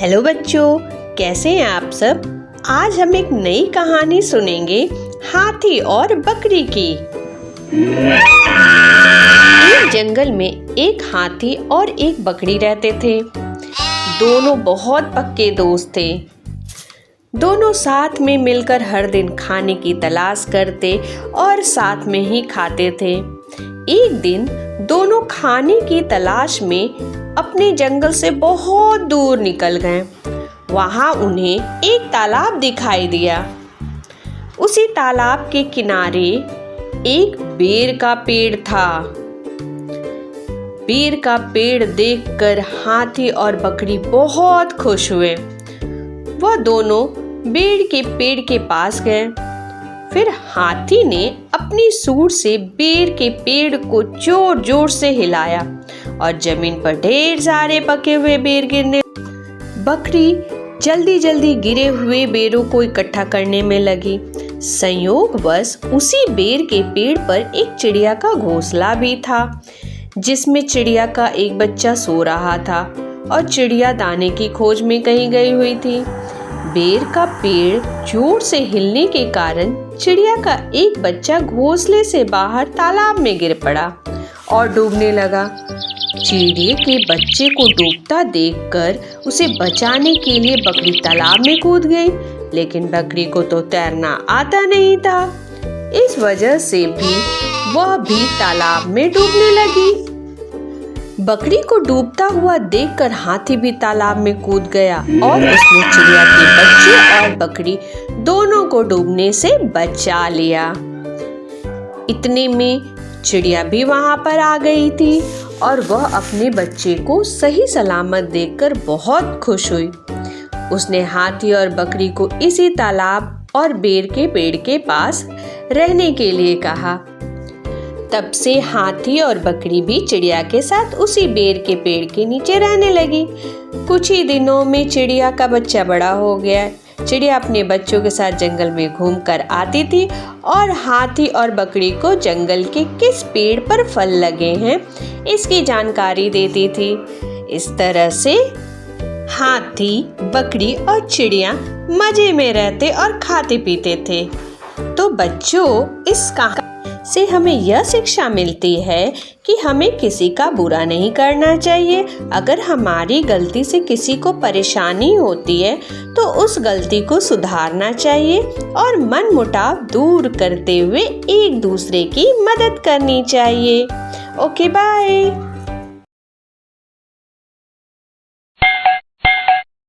Hello बच्चों, कैसे हैं आप सब। आज हम एक नई कहानी सुनेंगे हाथी और बकरी की। एक जंगल में एक हाथी और एक बकरी रहते थे। दोनों बहुत पक्के दोस्त थे। दोनों साथ में मिलकर हर दिन खाने की तलाश करते और साथ में ही खाते थे। एक दिन दोनों खाने की तलाश में अपने जंगल से बहुत दूर निकल गए। वहां उन्हें एक तालाब दिखाई दिया। उसी तालाब के किनारे एक बेर का पेड़ था। बेर का पेड़ देखकर हाथी और बकरी बहुत खुश हुए। वह दोनों बेर के पेड़ के पास गए। फिर हाथी ने अपनी सूंड से बेर के पेड़ को जोर जोर से हिलाया और जमीन पर ढेर सारे पके हुए बेर गिरने। बकरी जल्दी जल्दी गिरे हुए बेरों को इकट्ठा करने में लगी। संयोगवश उसी बेर के पेड़ पर एक चिड़िया का घोंसला भी था, जिसमें चिड़िया का एक बच्चा सो रहा था और चिड़िया दाने की खोज में कहीं गई हुई थी। बेर का पेड़ जोर से हिलने के कारण चिड़िया का एक बच्चा घोंसले से बाहर तालाब में गिर पड़ा और डूबने लगा। चिड़िया के बच्चे को डूबता देखकर उसे बचाने के लिए बकरी तालाब में कूद गई, लेकिन बकरी को तो तैरना आता नहीं था। इस वजह से भी वह भी तालाब में डूबने लगी। बकरी को डूबता हुआ देखकर हाथी भी तालाब में कूद गया और उसने चिड़िया के बच्चे और बकरी दोनों को डूबने से बचा लिया। इतने में चिड़िया भी वहां पर आ गई थी और वह अपने बच्चे को सही सलामत देखकर बहुत खुश हुई। उसने हाथी और बकरी को इसी तालाब और बेर के पेड़ के पास रहने के लिए कहा। तब से हाथी और बकरी भी चिड़िया के साथ उसी बेर के पेड़ के नीचे रहने लगी। कुछ ही दिनों में चिड़िया का बच्चा बड़ा हो गया। चिड़िया अपने बच्चों के साथ जंगल में घूमकर आती थी और हाथी और बकरी को जंगल के किस पेड़ पर फल लगे हैं इसकी जानकारी देती थी। इस तरह से हाथी, बकरी और चिड़िया मजे में रहते और खाते पीते थे। तो बच्चों, इस कहानी से हमें यह शिक्षा मिलती है कि हमें किसी का बुरा नहीं करना चाहिए। अगर हमारी गलती से किसी को परेशानी होती है तो उस गलती को सुधारना चाहिए और मनमुटाव दूर करते हुए एक दूसरे की मदद करनी चाहिए। Okay, bye.